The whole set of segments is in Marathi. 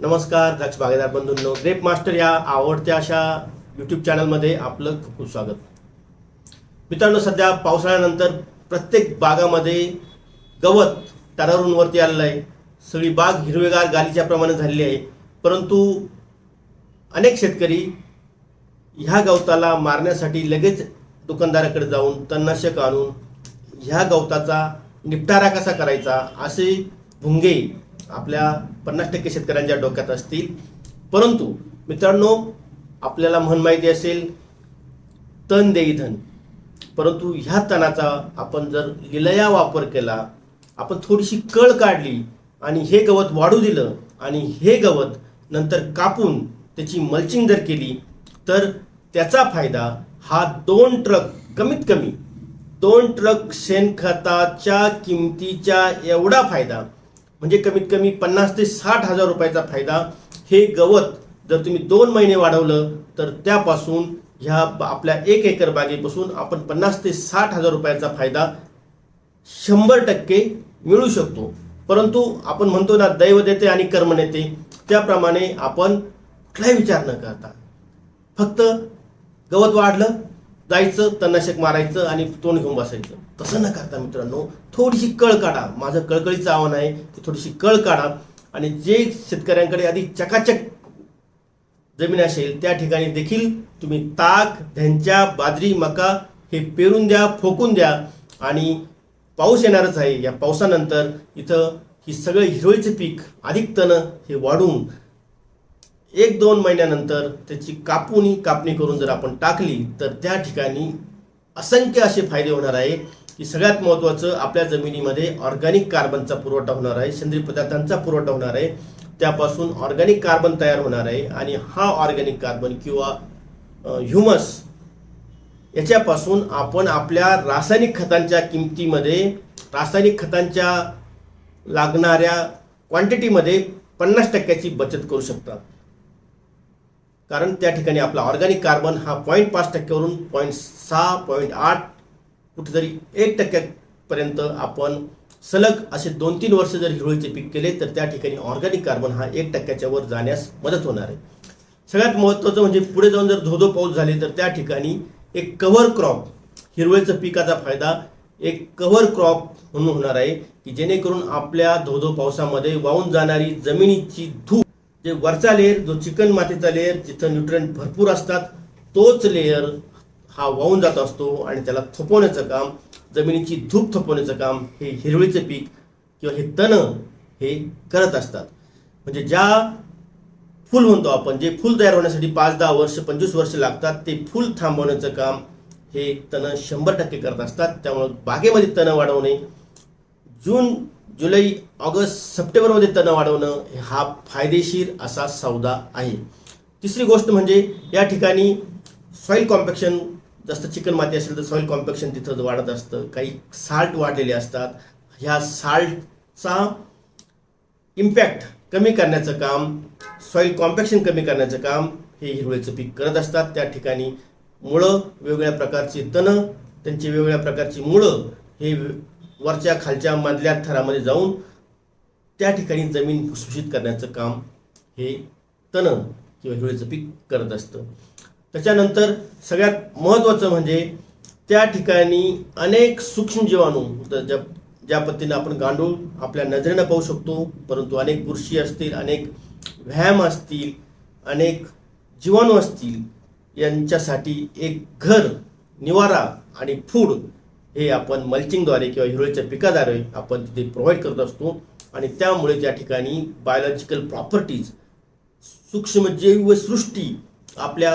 नमस्कार द्राक्ष बागेदार बंधूंनो, ग्रेप मास्टर या आवडत्या अशा यूट्यूब चॅनलमध्ये आपलं खूप खूप स्वागत. मित्रांनो, सध्या पावसाळ्यानंतर प्रत्येक बागामध्ये गवत तरारून वरती आलेलं आहे. सगळी बाग हिरवेगार गालीच्या प्रमाणे झालेली आहे. परंतु अनेक शेतकरी ह्या गवताला मारण्यासाठी लगेच दुकानदाराकडे जाऊन तणनाशक आणून ह्या गवताचा निपटारा कसा करायचा असे भुंगे आपल्या 50% शेतकऱ्यांच्या डोक्यात असतील. परंतु मित्रांनो, आपल्याला म्हण माहिती असेल, तण देई धन. परंतु ह्या तणाचा आपण जर लिलया वापर केला, आपण थोडीशी कळ काढली आणि हे गवत वाढू दिलं आणि हे गवत नंतर कापून त्याची मल्चिंग जर केली तर त्याचा फायदा हा 2 ट्रक, कमीत कमी 2 ट्रक शेणखताच्या किमतीच्या एवढा फायदा, म्हणजे कमीत कमी 50 ते 60 हजार रुपयाचा फायदा. हे गवत जर तुम्ही 2 महिने वाढवलं तर त्यापासून ह्या आपल्या 1 एकर बागेपासून आपण 50 ते 60 हजार रुपयाचा फायदा 100% मिळू शकतो. परंतु आपण म्हणतो ना, दैव देते आणि कर्म नेते, त्याप्रमाणे आपण कुठलाही विचार न करता फक्त गवत वाढलं जायचं, तणनाशक मारायचं आणि तोंड घेऊन बसायचं. तसं न करता मित्रांनो, थोडीशी कळ काढा. माझं कळकळीचं आव्हान आहे की थोडीशी कळ काढा आणि जे शेतकऱ्यांकडे आधी चकाचक जमीन असेल त्या ठिकाणी देखील तुम्ही ताक, धेंच्या, बाजरी, मका हे पेरून द्या, फोकून द्या. आणि पाऊस येणारच आहे. या पावसानंतर इथं ही सगळं हिरवळीचं पीक अधिक तण हे वाढून 1-2 महिन्यानंतर त्याची कापणी करून जर आपण टाकली तर त्या ठिकाणी असंख्य असे फायदे होणार आहे. की सगळ्यात महत्त्वाचं, आपल्या जमिनीमध्ये ऑर्गॅनिक कार्बनचा पुरवठा होणार आहे, सेंद्रिय पदार्थांचा पुरवठा होणार आहे. त्यापासून ऑर्गॅनिक कार्बन तयार होणार आहे आणि हा ऑर्गॅनिक कार्बन किंवा ह्युमस याच्यापासून आपण आपल्या रासायनिक खतांच्या किमतीमध्ये, रासायनिक खतांच्या लागणाऱ्या क्वांटिटीमध्ये 50% बचत करू शकता. कारण त्या ठिकाणी आपला ऑर्गॅनिक कार्बन हा 0.5% वरून 0.6, 0.8, कुठेतरी 1% पर्यंत आपण सलग असे 2-3 वर्ष जर हिरवळीचे पीक केले तर त्या ठिकाणी ऑर्गॅनिक कार्बन हा 1% वर जाण्यास मदत होणार आहे. सगळ्यात महत्त्वाचं म्हणजे पुढे जाऊन जर धोधो पाऊस झाले तर त्या ठिकाणी एक कव्हर क्रॉप, हिरवळीचं पिकाचा फायदा एक कव्हर क्रॉप म्हणून होणार आहे की जेणेकरून आपल्या धोधो पावसामध्ये वाहून जाणारी जमिनीची धूप, जे वरचा लेअर, जो चिकन मातीचा लेअर जिथं न्यूट्रिएंट भरपूर असतात, तोच लेअर हा वाहून जात असतो आणि त्याला थोपवण्याचं काम, जमिनीची धूप थोपवण्याचं काम हे हिरवळीचं पीक किंवा हे तण हे करत असतात. म्हणजे ज्या फूल म्हणतो आपण, जे फूल तयार होण्यासाठी 5-10 वर्ष, 25 वर्ष लागतात, ते फूल थांबवण्याचं काम हे तण 100% करत असतात. त्यामुळे बागेमध्ये तण वाढवणे, जून, जुलै, ऑगस्ट, सप्टेंबरमध्ये तण वाढवणं हा फायदेशीर असा सौदा आहे. तिसरी गोष्ट म्हणजे या ठिकाणी सॉईल कॉम्पॅक्शन, जास्त चिकन माती असेल तर सॉईल कॉम्पॅक्शन तिथं वाढत असतं. काही साल्ट वाढलेले असतात. ह्या साल्टचा इम्पॅक्ट कमी करण्याचं काम, सॉईल कॉम्पॅक्शन कमी करण्याचं काम हे हिरवळीचं पीक करत असतात. त्या ठिकाणी मुळं, वेगवेगळ्या प्रकारची तणं, त्यांची वेगवेगळ्या प्रकारची मुळं हे वरच्या खालच्या मधल्या थरामध्ये जाऊन त्या ठिकाणी जमीन भुसभुशीत करण्याचं काम हे तण किंवा हिरवळीचं पीक करत असतं. त्याच्यानंतर सगळ्यात महत्त्वाचं म्हणजे त्या ठिकाणी अनेक सूक्ष्म जीवाणू, ज्या पद्धतीनं आपण गांडूळ आपल्या नजरेनं पाहू शकतो, परंतु अनेक बुरशी असतील, अनेक व्यायाम असतील, अनेक जीवाणू असतील, यांच्यासाठी एक घर, निवारा आणि फूड हे आपण मल्चिंगद्वारे किंवा हिरवळीच्या पिकाद्वारे आपण तिथे प्रोव्हाइड करत असतो. आणि त्यामुळे त्या ठिकाणी बायोलॉजिकल प्रॉपर्टीज, सूक्ष्मजीवसृष्टी आपल्या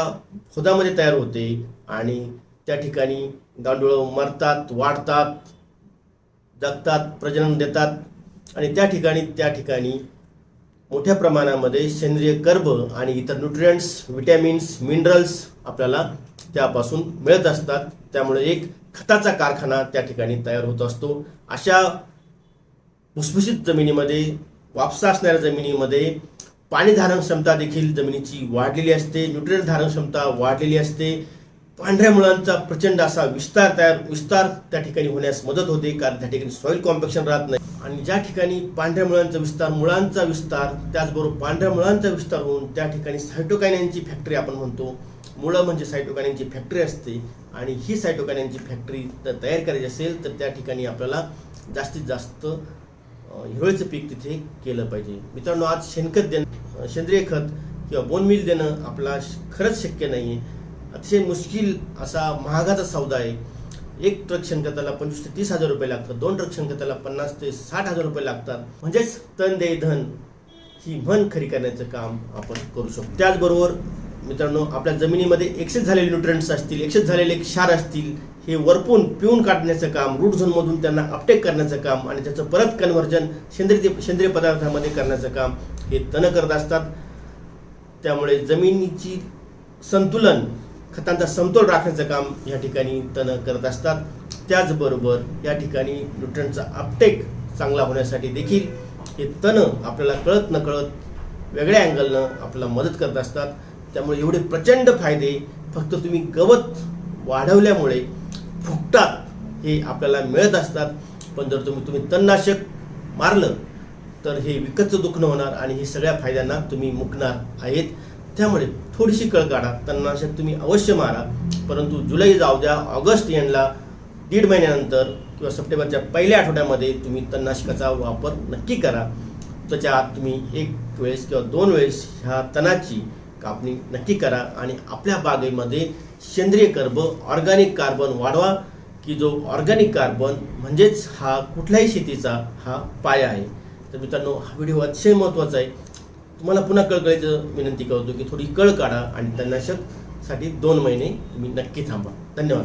खोदामध्ये तयार होते आणि त्या ठिकाणी गांडूळं मरतात, वाढतात, जगतात, प्रजनन देतात आणि त्या ठिकाणी मोठ्या प्रमाणामध्ये सेंद्रिय कर्ब आणि इतर न्यूट्रिएंट्स, विटॅमिन्स, मिनरल्स आपल्याला त्यापासून मिळत असतात. त्यामुळे एक खताचा कारखाना त्या ठिकाणी तयार होत असतो. अशा भुसभुशीत जमिनीमध्ये, वापसा असणाऱ्या जमिनीमध्ये पाणी धारण क्षमता देखील जमिनीची वाढलेली असते, न्यूट्रिएंट धारण क्षमता वाढलेली असते. पांढऱ्या मुळांचा प्रचंड असा विस्तार त्या ठिकाणी होण्यास मदत होते, कारण त्या ठिकाणी सॉइल कॉम्पॅक्शन राहत नाही. आणि ज्या ठिकाणी पांढऱ्या मुळांचा विस्तार त्याचबरोबर पांढऱ्या मुळांचा विस्तार होऊन त्या ठिकाणी सायटोकायनिनची फॅक्टरी आपण म्हणतो. मुळं म्हणजे सायटोकायनिनची फॅक्टरी असते आणि ही सायटोकायनिनची फॅक्टरी जर तयार करायची असेल तर त्या ठिकाणी आपल्याला जास्तीत जास्त हिरवळीचं पीक तिथे केलं पाहिजे. मित्रांनो, आज शेणखत देणं, सेंद्रिय खत किंवा बोन मिल देणं आपला खरंच शक्य नाही आहे. अतिशय मुश्किल असा महागाचा सौदा आहे. 1 ट्रक शेणखताला 25,000 ते 30,000 रुपये लागतात. 2 ट्रक शेणखताला 50,000 ते 60,000 रुपये लागतात. म्हणजेच तन दे धन ही म्हण खरी करण्याचं काम आपण करू शकतो. त्याचबरोबर मित्रांनो, आपल्या जमिनीमध्ये एक्सेस झालेले न्यूट्रिएंट्स असतील, एक्सेस झालेले क्षार असतील, हे वरपून पिऊन काढण्याचं काम, रूट झोनमधून त्यांना अपटेक करण्याचं काम आणि त्याचं परत कन्व्हर्जन सेंद्रिय पदार्थामध्ये करण्याचं काम हे तण करत असतात. त्यामुळे जमिनीची संतुलन, खतांचा समतोल राखण्याचं काम या ठिकाणी तण करत असतात. त्याचबरोबर या ठिकाणी न्यूट्रिएंटचा अपटेक चांगला होण्यासाठी देखील हे तण आपल्याला कळत नकळत वेगळ्या अँगलनं आपल्याला मदत करत असतात. त्यामुळे एवढे प्रचंड फायदे फक्त तुम्ही गवत वाढवल्यामुळे फुकटात हे आपल्याला मिळत असतात. पण जर तुम्ही तणनाशक मारलं तर हे विकतचं दुखणं होणार आणि हे सगळ्या फायद्यांना तुम्ही मुकणार आहेत. त्यामुळे थोडीशी कळ काढा. तणनाशक तुम्ही अवश्य मारा, परंतु जुलै जाऊ द्या, ऑगस्ट एंडला 1.5 महिन्यानंतर किंवा सप्टेंबरच्या पहिल्या आठवड्यामध्ये तुम्ही तणनाशकाचा वापर नक्की करा. त्याच्या आत तुम्ही 1 वेळेस किंवा 2 वेळेस ह्या तणाची कापणी नक्की करा आणि आपल्या बागेमध्ये सेंद्रिय ऑर्गॅनिक कार्बन वाढवा, की जो ऑर्गॅनिक कार्बन म्हणजेच हा कुठल्याही शेतीचा हा पाया आहे. तर मित्रांनो, हा व्हिडिओ अतिशय महत्त्वाचा आहे. तुम्हाला पुन्हा कळकळीचं विनंती करतो की थोडी कळ काढा आणि तणनाशकसाठी 2 महिने तुम्ही नक्की थांबा. धन्यवाद.